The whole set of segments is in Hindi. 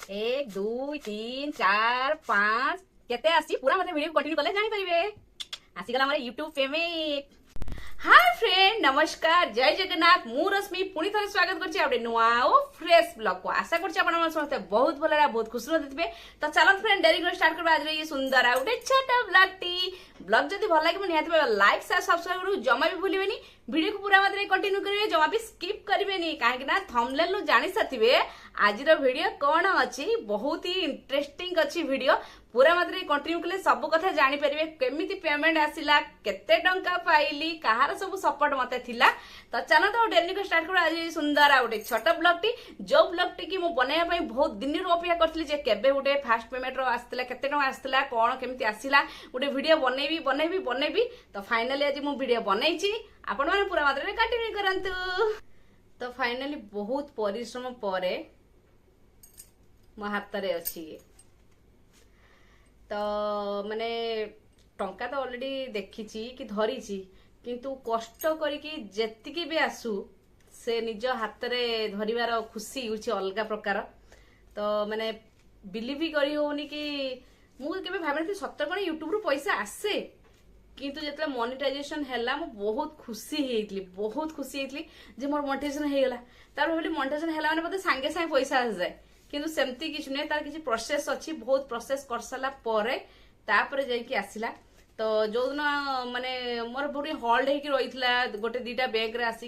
एक दुई तीन चार पाँच केते आसी पूरा मतलब वीडियो कंटिन्यू कले जानी परिबे आसीगला हमर यूट्यूब पेमेंट। हाय फ्रेंड नमस्कार जय जगन्नाथ मु रश्मि पुणी थे स्वागत करछि आपडे नुआ ओ फ्रेश ब्लॉग को आशा करछि आपण मन समस्त बहुत भल रहा बहुत खुश रहथिबे। तो चलो फ्रेंड डेरी कर स्टार्ट करबा आज ये सुंदर आ उठे छोटा ब्लॉग जदी भल लागे निहाती लाइक शेयर सब्सक्राइब करू जमा भी भूलिबेनी वीडियो को पूरा मात्रा कंटिन्यू करिवे जमा भी स्किप करिवेनी काहे ना थंबनेल नु जानि सथिबे आज वीडियो कौन अच्छी बहुत ही इंटरेस्टिंग अच्छी वीडियो पूरा मात्रा कंटिन्यू कले सब कथा जानि परिवे केमिति पेमेंट आसिला केते टंका पाइली कहार सब सपोर्ट मते थिला। तो चलो तो डेली को स्टार्ट करो आज सुंदर आ उठे छोटा ब्लॉग टी जो ब्लॉग टी की मु बनाया पई बहुत दिन रो अपेक्षा करथली जे केबे उठे फास्ट पेमेंट रो आस्तिला केते टंका आस्तिला कोन केमिति आसिला उठे वीडियो बनेबी तो फाइनली आज मु वीडियो बनैछि आपण माने पूरा मात्रा कंटिन्यू करंतु। तो फाइनली बहुत परिश्रम परे मो हाथ रे अछि तो माने टंका तो ऑलरेडी देखिछि कि धरिछि किंतु कष्ट करिकी जेतिकी भी आसु से निज हाथ रे धरिवार खुशी होछि अलगा प्रकार। तो माने बिलीव भी करी होनी कि मु केबे भाबनथि सत्तर कोन यूट्यूब रो पैसा आसे किंतु जेतले मोनेटाइजेशन हैला मु बहुत खुशी हेतली जे मोर मोनेटाइजेशन हेगला तार भाबली मोनेटाइजेशन हैला माने मते संगे संगे पैसा आ जाए किंतु सेमती किछ नै तार किछ प्रोसेस अछि बहुत प्रोसेस कर साला परे तापर जाई कि आसिला। तो जो दिन माने मोर पूरी हॉल्ड होगी रही गोटे दीटा बैंक रे आसी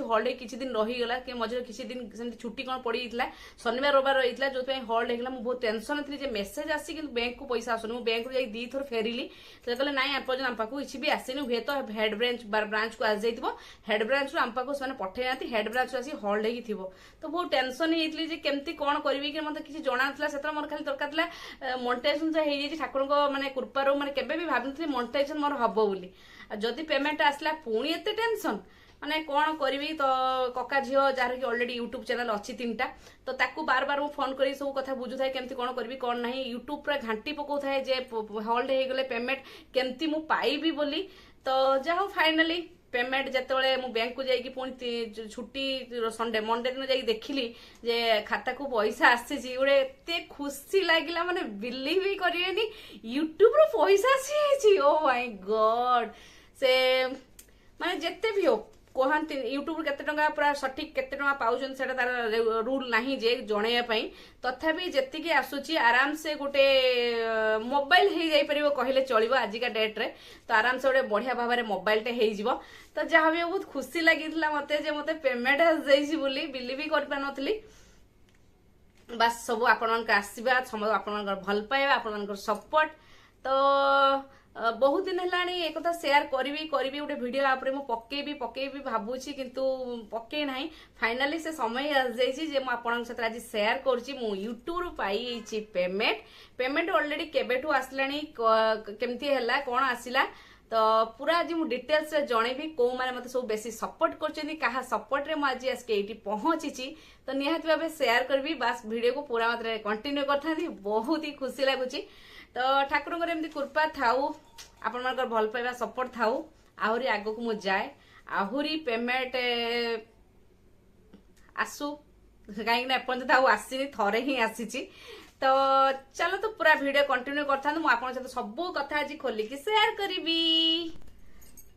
हॉल्ड हो किछि दिन रही गला कि मझे किछि दिन सेमती छुट्टी कोन पड़ी जाइतला शनिवार रविवार रही जो हॉल्ड होगला मु बहुत टेंशन थी जे मेसेज आसी कि बैंक को पैसा आसुनी मु बैंक जाई दी थोर फेरिली तो कहले नाइ एपर्यंत हम पाखु किछि भी आसीनी हुए तो हेड ब्रांच को आ जाइतबो हेड ब्रांच रो हम पाखु माने पठै नाती हेड ब्रांच आसी हॉल्ड होगी थिबो तो बहुत टेंशन हेतली जे केमती कोन करबी कि मते किछि जणा नथला सेतर मोर खाली दरकार थला मोनेटाइजेशन जे हेइ जे ठाकुर को माने कृपा रो माने केबे भी भाबनथि मोनेटाइजेशन मोर हबो बोली जदि पेमेंट आसला पुणी एते टेंशन माने कोन करबी। तो कका झियो जार कि ऑलरेडी यूट्यूब चैनल अच्छी तीनटा तो ताकू बार बार मु फोन करी सब कथा बुझु थाए केमती कोन करबी कोन नाही यूट्यूब पर घांटी पकौ थाए जे होल्ड हे गले पेमेंट केमती मु पाइबी बोली। तो जाहो फाइनली पेमेंट जेतेबेले मु बैंक को जाई कि पुणी छुट्टी संडे मंडे दिन जाई देखिली जे खाता को पैसा आसी गोटे एते खुशी लागिला माने बिलीव भी करिवेनी यूट्यूब रो पैसा आसी ओ माय गॉड से माने जेते भी हो कहते यूट्यूब केते टंका पूरा सठिक केते टंका पाउछन सेटा तार रूल नाही जे जणैया पई तथापि जेतिकी आसुची आराम से गोटे मोबाइल हे जाई परिबो कहले चलिबो आजिका डेट रे। तो आराम से गोटे बढ़िया भाव में मोबाइल टे हेइ जिवो तो जहाँ भी बहुत खुशी लागितला मते जे मते पेमेंट आस जाइछि बोली बिलीव भी कर पानथली बस सब आपन का आशीर्वाद सब आपन भल पाइबा आपन सपोर्ट। तो बहुत दिन है एक कथा शेयर करी गोटे वीडियो आप पकेबी भावुची किंतु पके ना फाइनाली से समय आ जाइए जे आपन सहित आज शेयर करुच्ची मु यूट्यूब पाई पेमेंट ऑलरेडी केबेठू आसलानी केमती हैला कौन आसिला तो पूरा आज मु डिटेल्स रे जणेबी को माने मते सब बेसी सपोर्ट करछनी कहा सपोर्ट रे मु आज आसके एटी पहुंचीची तो निहाती भाबे शेयर करबी बस वीडियो को पूरा मात्रा कंटिन्यू करथांदी बहुत ही खुशी लागुची। तो ठाकुर एमती कृपा थाऊ आपण मानकर भल पाइबा सपोर्ट थाऊ आहुरी आगो को मु जाए आहुरी पेमेंट आसु कहीं एपर्यंत आउ आसीनी थरे ही आसीची। तो चलो तो पूरा वीडियो कंटिन्यू करथां मु आपन सहित सब कथा आज खोलिकी शेयर करिवी।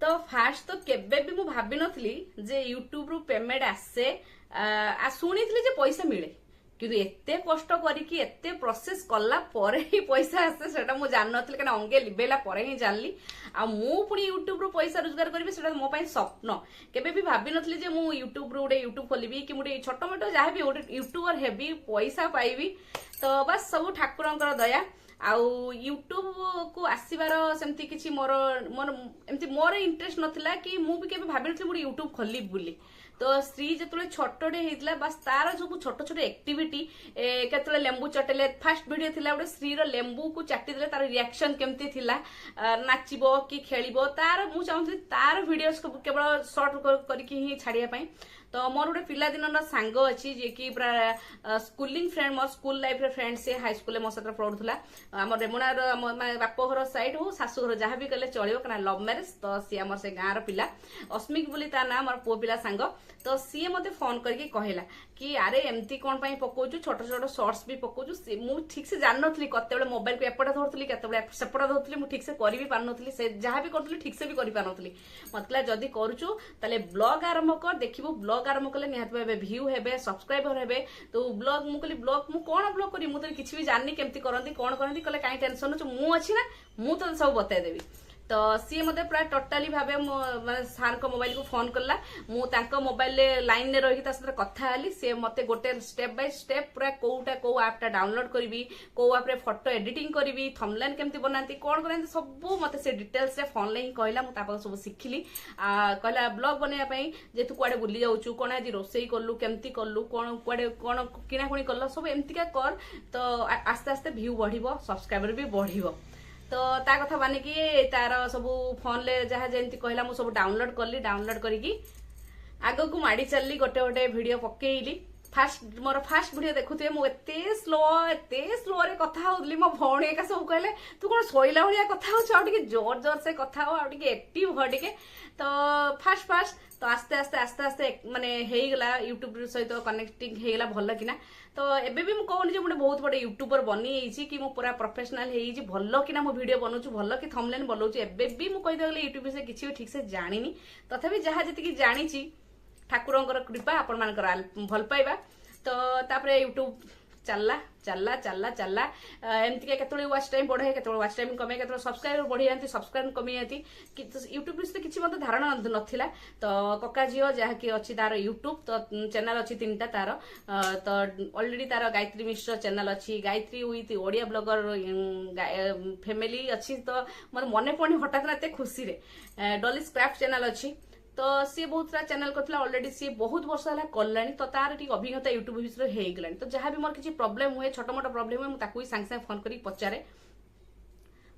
तो फास्ट तो केबे भी मु भाबी नथली जे यूट्यूब रु पेमेंट आसे आ सुनिथली जे पैसा मिले किंतु एते कष्ट करिकी एते प्रोसेस कला परे ही पैसा आसे सेटा मु जान नथली कना अंगे लिबेला परे ही जानली आ मु पुनी यूट्यूब रो पैसा रोजगार करबी सेटा मो पई स्वप्न केबे भी भाबी नथली जे मु यूट्यूब रो उडे यूट्यूब खोलिबी कि मुडे छोटो मोटो जहा भी उडे यूट्यूबर हेबी पैसा पाइबी। तो बस सब ठाकुरंकर दया आउ यूट्यूब को आसीबार सेमती किछि मोर एमती मोर इंटरेस्ट नथिला कि मु भी केबे भाबी नथली मुडे यूट्यूब खोलि बुली। तो श्री जो छोटे होता बस तार सब छोट छोट एक्टिविटी केतले लेंबू चटेले फास्ट वीडियो थिला गोटे श्री रो लेंबू को चाटी देले तार रिएक्शन केमती थिला नाचिबो कि खेलिबो तार मु चाहूथि तार वीडियोस केवल शॉर्ट करके ही छाड़िया पई। तो मोर गोटे पिलादिन सांग अच्छी जे कि पूरा स्कूलिंग फ्रेंड मोर स्कूल लाइफ रे फ्रेंड से हाई स्कूल मो सहित पढ़ुला आम रेमुणार बापघर साइड हो शाशुघर जहाँ भी कले चलो क्या लव मैरेज तो सी आम से गाँव पिला अस्मिक बोली ता ना मोर पुओ पिला सांग तो सी मते फोन करके कहला कि अरे एमती कौन पाई पकाउछु छोट छोट शॉर्ट्स भी पकाउछु मु ठीक से जान नथली कतेबेले मोबाइल को एपटे धरथली कतेबेले सेपटे धरथली मु ठीक से करि भी पार नथली से जहाँ भी करथली ठीक से भी करि पार नथली मतलब जदी करूछु ताले ब्लॉग आरंभ कर देखिबो ब्लॉग आरंभ कले निहात भाबे व्यू हेबे सब्सक्राइबर हेबे तो ब्लॉग मु कहली ब्लॉग मु कोन ब्लॉग करी मु तो किछि भी जाननी केमती करंती कोन करंती कले काई टेंशन छु मु अछि ना मु तो सब बता देबी तो सी मते प्राय टोटाली भाबे माने सार को मोबाइल को फोन करला मु तांको मोबाइल ले लाइन ने रही तास कथा हली से मते गोटे स्टेप बाय स्टेप पूरा कोउटा को ऐप टा डाउनलोड करबी को ऐप रे फोटो एडिटिंग करबी थंबनेल केमती बनाती कोन करंती सब मते से डिटेल्स रे फोन ले ही कहला मु तापर सब सिखिली कहला ब्लॉग बनेया पई जे तू कुआडे बुली जाउछु कोन आदि रोसई करलु केमती करलु कोन कुआडे कोन किना कोनी करला सब एमती का कर तो आस्ते आस्ते व्यू बढ़िबो सब्सक्राइबर भी बढ़िबो तो ता कथा माने कि तार सब फोन ले जहाँ जमी कहला मु सब डाउनलोड कली डाउनलोड करी आग को माड़ी चलली गोटे गोटे वीडियो पकेइली फास्ट मोर फास्ट वीडियो देखुथे मु एते स्लो रे कथा होली मो भौणी का सब कहले तू कोन सोइला भलिया कथा हो छ टिके जोर जोर से कथा हो आ टिके एक्टिव हो टिके तो फास्ट तो आस्ते आस्ते माने हेई गला यूट्यूब सहित कनेक्टिंग हेई गला भल किना तो एबे भी मु कहनी जे मुझे बहुत बड़े यूट्यूबर बनी एइछि कि मु पूरा प्रोफेशनल हेइछि भल किना मो वीडियो बनउछु भल कि थंबनेल बनउछु एबे भी मु कहि देगले यूट्यूब से किछि भी ठीक से जानिनी तथापि जहाँ जति कि जानिछि ठाकुरंकर कृपा आपण मानकर भल पाइबा तो तापरे यूट्यूब चलला चलला चलला चलला एमती के केतळे वाच टाइम बढ़े केतळे वाच टाइम कमे केतळे सब्सक्राइबर बढ़ी जाती सब्सक्राइब कमी जाती कि यूट्यूब विषय किछि मते धारणा नथिला तो कका जियो जहा कि अछि तार यूट्यूब तो चैनल अछि तीनटा तार तो ऑलरेडी तार गायत्री मिश्र चैनल अछि Gayatri with Odia blogger family अछि तो मते मने पणी हठात एते खुशी रे डॉली स्क्रैप चैनल अछि तो सी बहुत सारा चैनल करथिला ऑलरेडी सी बहुत वर्ष हला करलानी तो तार टी अभिज्ञता यूट्यूब विषय हे गलानी तो जहाँ भी मोर किछि प्रॉब्लम हुए छोट मोट प्रॉब्लम हुए मु ताकू ही सांग सांग फोन करी पचारे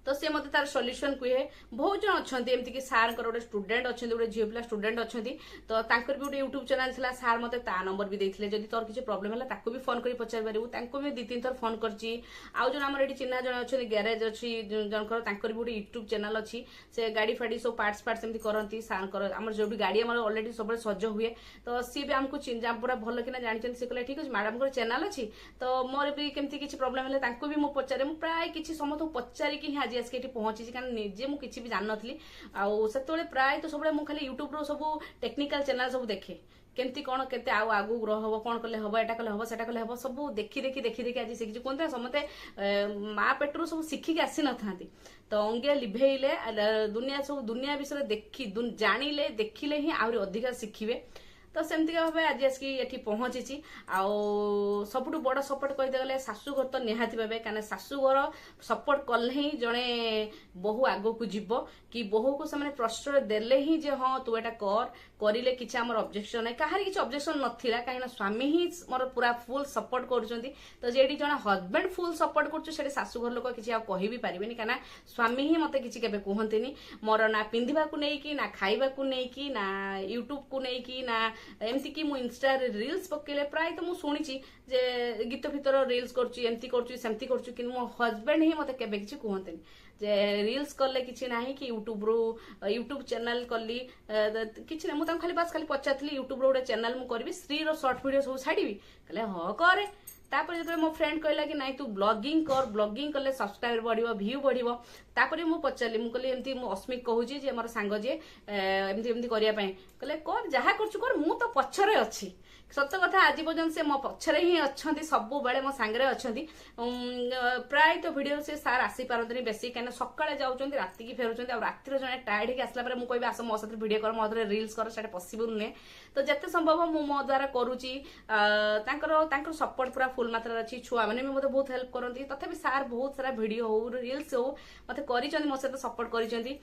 तो सी मते तार सॉल्यूशन कुहे बहुत जन अछंती एमती कि सार कर गोटे स्टूडेंट अछंती गोटे झियो पिला स्टूडेंट अछंती तो तांकर भी गोटे यूट्यूब चैनल थिला सार मते ता नंबर भी देथिले जदी तोर किछि प्रॉब्लम हला ताकू भी फोन करी पचार बारिबु तांको भी 2-3 थर फोन करची आउ जन हमर एटी चिन्हा जन अछंती गैरेज अछि जनकर तांकर भी गोटे यूट्यूब चैनल अछि से गाड़ी फाड़ी सब पार्ट्स एमती करंती सार कर हमर जो भी गाड़ी हमर ऑलरेडी सब सज हुए तो सी भी हमको चिन्हा पूरा भल किना जानिचन से कहले ठीक अछि मैडम को चैनल अछि तो मोर भी केमती किछि प्रॉब्लम हले तांको भी मो पचारे मु प्राय किछि समथ पचारी कि आज आजके एटी पहुंची कारण निजे मु किछि भी जान नथली आउ सेतोले प्राय तो सबले मु खाली यूट्यूब रो सब टेक्निकल चैनल सब देखे केमती कोन केते आउ आगु ग्रह हबो कोन कले हबो एटा कले हबो सेटा कले हबो सब देखि आज सिखि कोनते समते मा पेटरो सब सिखि के आसी नथांती तो अंगे लिभेइले दुनिया विषय देखि जानिले देखिले ही आउरी अधिक सिखिबे तो सेमती भाव आज आसिक ये पहुंची आउ सबुठ बड़ सपोर्ट कहते गले शाशुघर तो निहाती भावे कहीं शाशुघर सपोर्ट कले ही जड़े बहु आग को जीव कि बहु को से प्रश्रय देले ही जे हाँ तू एटा करिले किछि हमर ऑब्जेक्शन है कहार किछि ऑब्जेक्शन नथिला काहे स्वामी ही मोर पूरा फुल सपोर्ट करछंती तो जेडी जणा हस्बैंड फुल सपोर्ट करछु सेडी शाशुघर लोक किछि आ कहि भी परिबेनी काना स्वामी ही मते किछि केबे कहंतिनी मोर ना पिंधिबा को नै कि ना खाइबा को नै कि ना यूट्यूब को नै कि ना एमती कि मु इंस्टा रील्स पकेले प्राय तो मु सुनिछि जे गीत भीतर रील्स करछु एमती करछु सेमती करछु कि मो हस्बैंड ही मते केबे किछि कहंतिनी जे रील्स करले किछि नाही कि यूट्यूब चैनल करली किछि नै मु खाली बस खाली पचारथली यूट्यूब रो चैनल मु करबी श्री रो शॉर्ट वीडियो सब छाड़ीबी कहले ह करे तापर जब मो फ्रेंड कहला कि नहीं तू ब्लॉगिंग कर ब्लॉगिंग कले सब्सक्राइबर बढ़िबो व्यू बढ़िबो तापर मु पचारली मु कहली एमती मु अस्मिक कहूजी जे हमर सांग जे एमती एमती करिया पय कहले कर जहा करछु कर मु तो पछरे अछि सत कथा आज पर्यंत से मो पछरे ही अच्छी सब बेले मो सांगरे अच्छी प्राय तो वीडियो से सार आसी पारंतनी बेसी कहीं सकाଳେ जाउछंती राति की फेरुछंती आ राति जने टायर्ड होके आसला मु कहबी आस मो साथे वीडियो कर मो साथे रील्स कर सेटा पॉसिबल नुहे तो जते संभव मु मो द्वारा करूची तांकर सपोर्ट पूरा फुल मात्रा अच्छी छुआ मैंने भी मते बहुत हेल्प करंती तथापि सार बहुत सारा वीडियो हो रील्स हो मते करिसंती मो साथे सपोर्ट करिसंती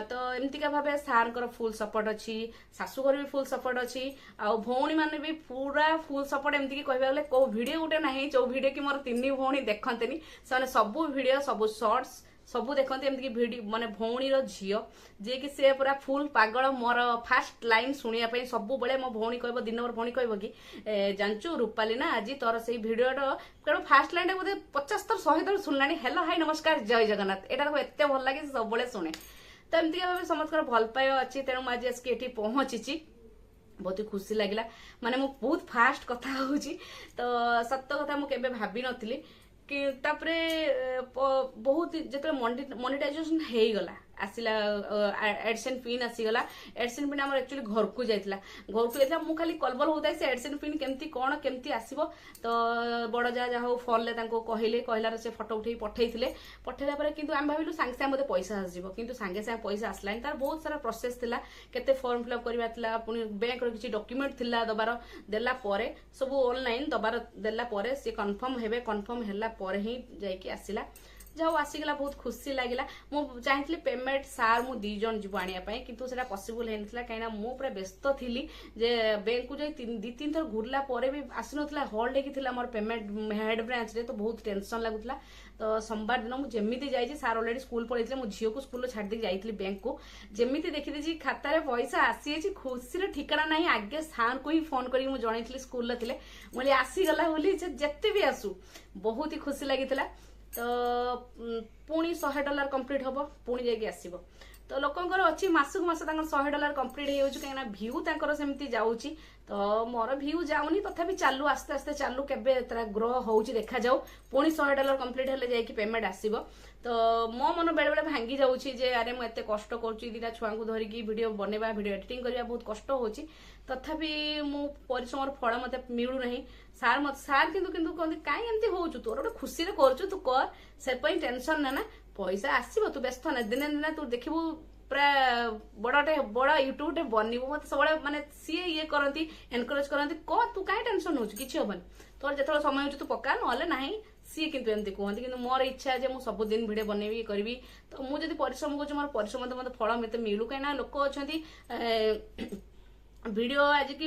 तो एमतीका भाबे सार फुल सपोर्ट अच्छी शाशुघर भी फुल सपोर्ट अच्छी आ भौणी माने भी पूरा फुल सपोर्ट एमती की कहबा गले को वीडियो गुटे नाही जो वीडियो की मोर 3 भौणी देखंतेनी से सबु वीडियो सबु शॉर्ट्स सबू देखते एमती भिडियो माने भौणीर झील जे कि से पूरा फुल पागल मोर फास्ट लाइन शुणा सब बेले मो भौणी कह दिन भर भौणी कह कि जानचु रूपाली ना आज तोर से भिडियो कारण फास्ट लाइन बोधे 50 थर 100 थर शुणला हेलो हाय नमस्कार जय जगन्नाथ यहाँ एत भल लगे सब शुणे तो एमती भाव समस्त भल पाइबा अच्छी तेणु आज आसिक पहुंची बहुत ही खुशी लगे माने मु बहुत फास्ट कथा होची तो सत्य कथा मु केबे भाबी नथिली कि तापरे बहुत जेते मोनेटाइजेशन हे गला आसिला एडसेन पिन आसीगला एडसेन पिन हमर एक्चुअली घर को जाइतला मु खाली कलबल होता से एडसेन पिन केमती कोन केमती आसीबो तो बड़ जा हो फोन ले तांको कहलार से फोटो उठे पठेला परे किंतु हम भाबिलु संगे संगे मते पैसा आसीबो किंतु संगे संगे पैसा आसलानी तार बहुत सारा प्रोसेस थिला केते फॉर्म फिलअप करबा थिला पुनी बैंक रो किछि डॉक्यूमेंट थिला दबार देला परे सब ऑनलाइन दबार देला परे से कंफर्म हैला परे ही जाई कि आसीला जाओ आसीगला बहुत खुशी लगे मु चाहती पेमेंट सार मु 2 जन जीव आने किंतु सेटा पॉसिबल है कहीं मु पूरा व्यस्त थी जे बैंक को जाई 2-3 थर घुरला परे भी आसी नथला होल्ड हेकी मोर पेमेंट हेड ब्रांच रे तो बहुत टेंशन लगुला तो सोमवार दिन मुझे जमीती जाइए सार ऑलरेडी स्कूल पढ़े मो झील को स्कूल छाड़ दी जाइए बैंक को जमीती देखी खातार पैसा आसी खुशी ठिकाना ना आगे सार को ही फोन कर जन स्कूल थे मुझे आसीगला जिते भी आसू बहुत ही खुशी लगी तो पुणी $100 कंप्लीट हम पुणी जाके आसब तो लोकंर अच्छी मासक मास $100 कंप्लीट हो कहीं भ्यू तंकर सेमती जाऊँगी तो मोर भ्यू जाऊनी तथापि चालू आस्ते आस्ते चालू केबे तारा ग्रो होउची देखा जाऊ पुणी $100 कंप्लीट हेले जाइए पेमेंट आसीबो तो मो मन बेले बेले भांगी जाऊँगी जे अरे मुझे एत कष्ट करुँची दिटा छुआ को धरिकी वीडियो बनवा वीडियो एडिटिंग करवा बहुत कष्ट होची तथापि मु परिश्रम फल मत मिलू नहीं सार किंतु कहते कहीं एमती होचु तोर गोटे खुशी कर तू कर से टेंशन ना ना पैसा आसो तू व्यस्त ना दिने दिने तू देखू पूरा बड़ यूट्यूब बनबू मत सब माने सी ये करती एनकरेज करती कह तू कहीं टेंशन हो कि हेनी तोर जो समय हो तू पका ना ना सी किंतु एमती कहते कि मोर इच्छा है मुझे सबुदिन भिडियो बनैबी करी तो मुझे परिश्रम कर मोर परिश्रम मत फल मत मिलू कहीं लोक अच्छा वीडियो आज की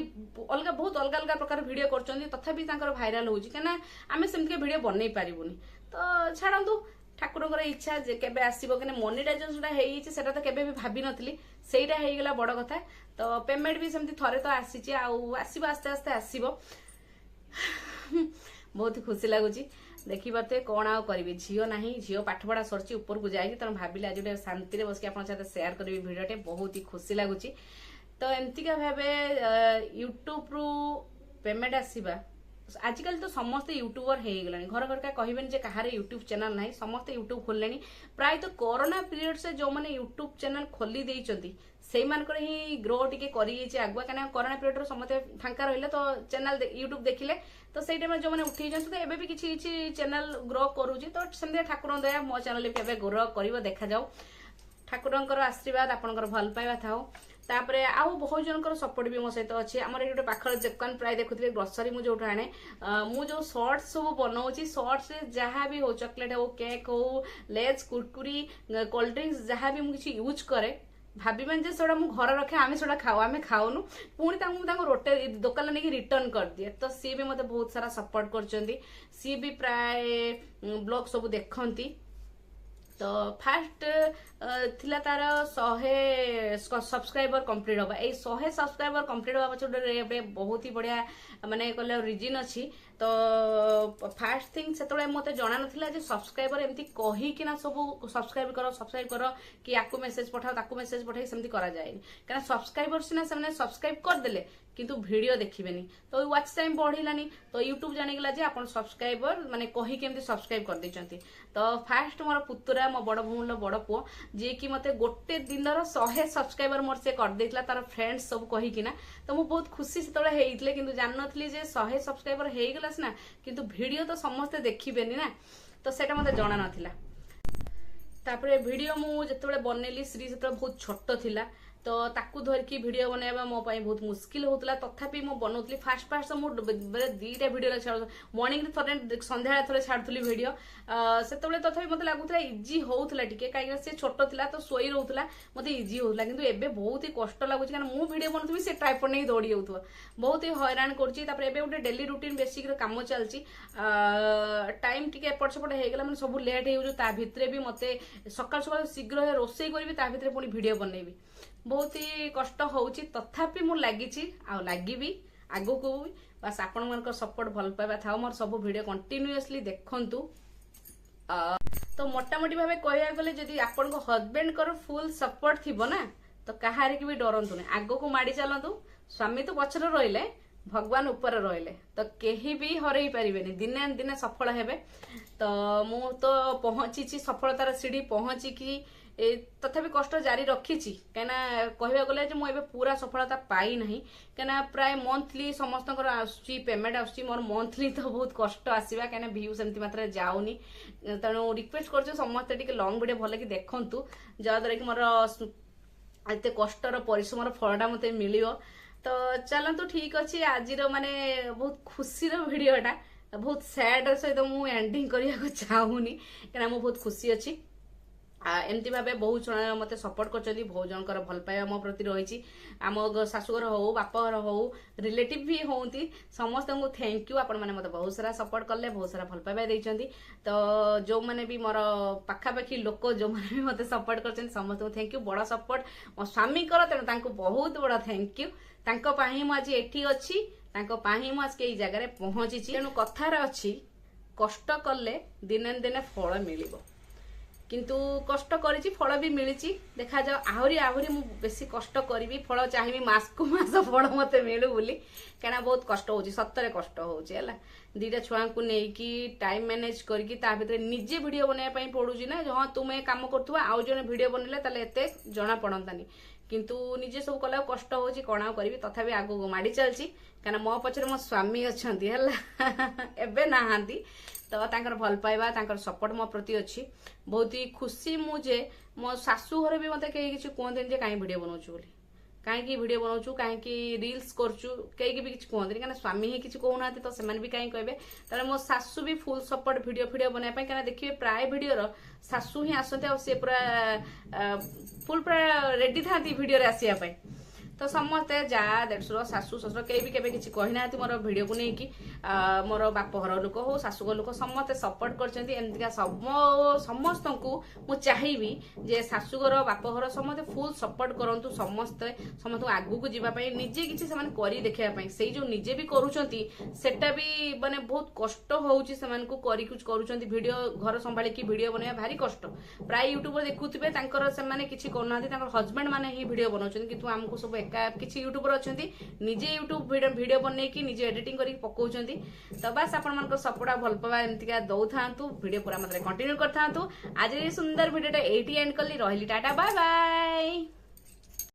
अलग बहुत अलग अलग प्रकार वीडियो करछन्ती तथापि तांकर भाइराल होउची कना आमे सेमके वीडियो बनै पारिबुनी तो छाड़ंतु ठाकुरଙ୍କର इच्छा जे केबे आसीबो कने मोनेटाइजेशनटा हेइची सेटा तो केबे भी भाबी नथली सेइटा हेइगला बड़ कथा तो पेमेंट भी सेमती थरे तो आसीची आउ आसीबो आस्ते आस्ते आसीबो बहुत खुशी लागुची देखी बाते कौन आउ करी झील ना झील पाठपढ़ा सरची ऊपर को जाइए तेणु भाविले आज गोटे शांति बस आप सेयार करी भिडियोटे बहुत ही खुशी लगुच तो एमतीका भाव यूट्यूब रु पेमेंट आसवा आजिकल तो समस्त यूट्यूबर हो गला घर घर का कहबेन जे कहारे यूट्यूब चैनल ना समस्त यूट्यूब खोलने प्राय तो कोरोना पीरियड से जो मैंने यूट्यूब चैनल खोली देइचंती से ही ग्रो टिके करी आगुआ कहीं कोरोना पीरियड समस्त फांका रही तो चैनल यूट्यूब देखिले तो से टाइम जो मैंने उठे तो एबे भी किसी चैनल ग्रो करुँची तो सेमती ठाकुर दया मो चैनल भी ग्रो कर देखा जाऊ ठाकुरंकर आशीर्वाद आपंकर भल पाइबा थाओ तापरे आउ बहुत जनकर सपोर्ट भी मो सहित अच्छे आम ये पाखर दुकान प्राय देखुए ग्रोसरी मुझे जो आने मुझे सर्ट्स सब बनाऊँगी सर्ट्स जहाँ भी हो चॉकलेट हो केक हो लेज कुरकुरी कोल्ड ड्रिंक्स जहाँ भी मुझे यूज करे भावन जे सेटा मु घर रखे आम से खाऊ आम खाऊनु पुणी रोटे दुकान नहीं रिटर्न कर दिए तो सी भी मत बहुत सारा सपोर्ट कर सी भी प्राय ब्लॉग सब देखती तो फास्ट थिला तार 100 सब्सक्राइबर कंप्लीट होगा ये 100 सब्सक्राइबर कंप्लीट होगा पछे बहुत ही बढ़िया माने कहले रीजन अच्छी तो फास्ट थिंग से मत जना ना सब्सक्राइबर एमती कहीकिना सब सब्सक्राइब कर कि आपको मेसेज पठाओ ताकू मेसेज पठाई सेमती करा जाए क्या सब्सक्राइबर सीना से सब्सक्राइब करदे किंतु वीडियो देखिबेनी तो वाच टाइम बढ़िलानी तो यूट्यूब जानिगला जे आपन सब्सक्राइबर माने कही केमती सब्सक्राइब कर देचंती तो फास्ट मोर पुतुरा मो बड़ भूल बड़ पुओ जे कि मते गोटे दिन 100 सब्सक्राइबर मोर से कर देतला तार फ्रेंड्स सब कही किना तो मु बहुत खुशी से तळे हेइतले किंतु जान नथली जे 100 सब्सक्राइबर हेइ गलास ना किंतु वीडियो तो समस्त देखिबेनी ना तो सेटा मते जणा नथिला तापरे वीडियो मु जतबेले बनेली श्री सेतबेले बहुत छोट थिला तो ताकू धरिकी भिडियो बनैबा मो पई बहुत मुश्किल होतला तथापि मो बनौतली फास्ट फास्ट मो दीटा भिडियो छाड़ मॉर्निंग थरे संध्या थरे छाड़थली भिडियो सेतबेले तथापि मते लागुतला इजी होउतला टिके काई से छोट थिला तो सोई रहउतला मते इजी होउतला किंतु एबे बहुत ही कष्ट लागुची कारण मु भिडियो बनथबी से ट्राइपॉड नै दौड़ी जाउथबा बहुत ही हैरान करची तापर एबे उठे डेली रूटीन बेसिक काम चलची टाइम टिके एपट सेपट हे गेला माने सब लेट हे ता भितरे भी मते सकाल सकाल शीघ्र रोसई करबी ता भितरे पुनी भिडियो बनैबी बहुत ही कष्ट होउची तथापि मु लागिची आ लागिबी आगो को भी बस आपण मानकर सपोर्ट भल पाइबा थाओ मोर सब वीडियो कंटिन्यूअसली देखंतु तो मोटामोटी भावे कहया गले जदी आपण को हस्बैंड कर फुल सपोर्ट थिबो ना तो कहारे की भी डरंतु नै आगो को माडी चलंतु स्वामी तो पछर रहिले भगवान ऊपर रहिले तो केही भी हरई परिबेनी दिने दिने सफल हेबे तो मु तो पहुंची सफलतार सीढ़ी पहुंची की तथापि कष्ट जारी रखी कहीं कहवा गले मु पूरा सफलता पाई ना कहीं प्राय मंथली समस्त पेमेंट आसुची मोर मंथली तो बहुत कष्ट आसवा कहीं भ्यू सेमती मात्रा जाऊनी तेणु रिक्वेस्ट कर समस्ते टिके लॉन्ग वीडियो भल कि देखंतु जहाँद्वारा कि मोर एत कष्टर परिश्रम फलटा मते मिलियो तो चलतु ठीक अच्छे आज माने बहुत खुशी भिडटा बहुत सैड सहित मु एंडिंग करने चाहूनी कहीं मु बहुत खुशी अच्छी एमती भाव बहुत जन मत सपोर्ट कर बहुत जनकर भल पाइबा मो प्रति रही आम शाशुघर हो बापघर हो रिलेटिव भी होती समस्त को थैंक यू आपण मैंने मत बहुत सारा सपोर्ट कले बहुत सारा भल पाइबा देइचंती तो जो मैंने भी मोर पाखापाखी लोक जो मैंने भी मत सपोर्ट कर समस्त को थैंक यू बड़ सपोर्ट मो स्वामी कर तेणु तांको बहुत बड़ थैंक यू तांको पाही मु आज एठी अछि तांको पाही मु आज के जगह पहुंची तेणु कथार अछि कष्ट कले दिने दिने फल मिलिबो किंतु कष्ट करिछि फल भी मिलिछि देखा जाओ आहुरी आहुरी मु बेसी कष्ट करी फल चाहिए मास को मास फल मते मिलू बोली कहना बहुत कष्ट होछि सत्तरे कष्ट होछि हैला दीटा छुआ को नेकी टाइम मैनेज करके ता भितर निजे वीडियो बनाया पई पडुछि ना हां तुमे काम करथुवा आउ जने वीडियो बनले ताले एते जणा पडंतानी किंतु निजे सब कला कष्ट होछि कोना करबी तथापि आगो माडी चलछि काना मो पछरे मो स्वामी अछंती हैला एबे नाहांती तो तांकर भल पाइबा तांकर सपोर्ट मो प्रति अच्छी बहुत ही खुशी मुझे मो शाशु घर भी मते कई किछि कोहंतन जे काई वीडियो बनाउछु बोली काई की वीडियो बनाउछु काई की रील्स करछु कई भी किछि कोहंतन काना स्वामी ही किछि कहउनाते तो सेमान भी काई कहबे ताले मो शाशु भी फुल सपोर्ट वीडियो बनाय पई काना देखिबे प्राय वीडियो रो शाशु ही आसते और से पूरा फुल पूरा रेडी थाती वीडियो रे आसिया पई तो समस्ते जा देढ़शुर शाशु शशुर कई भी केबे किछि कहि नाथि मोर वीडियो को नेकी मोर बापघर लोक हो शाशुघर लोक समस्ते सपोर्ट करछन्ती एमतिका समस्त को मु चाहिबी जे शाशुघर बापघर समस्ते फुल सपोर्ट करंतु समस्त आगु को जीवा पई निजे किछि समान करी देखिया पई सेई जो निजे भी करूछन्ती सेटा भी माने बहुत कष्ट होउची समान को करी कुछ करूछन्ती वीडियो घर संभाली की वीडियो बनया भारी कष्ट प्राय यूट्यूबर देखुथिबे तांकर से माने किछि करनाथि तांकर हस्बैंड माने ही वीडियो बनाउछन्ती किंतु हमको सब किसी यूट्यूबर अच्छा निजे यूट्यूब वीडियो बनई कि निजे एडिटिंग करके पकाउछन्ती तो बस आपण मन सपोर्ट भल पावा एमतिका दौ थांतु वीडियो पूरा मतलब कंटिन्यू कर थांतु आज सुंदर वीडियोटा एटी एंड कली रहिली टाटा बाय बाय।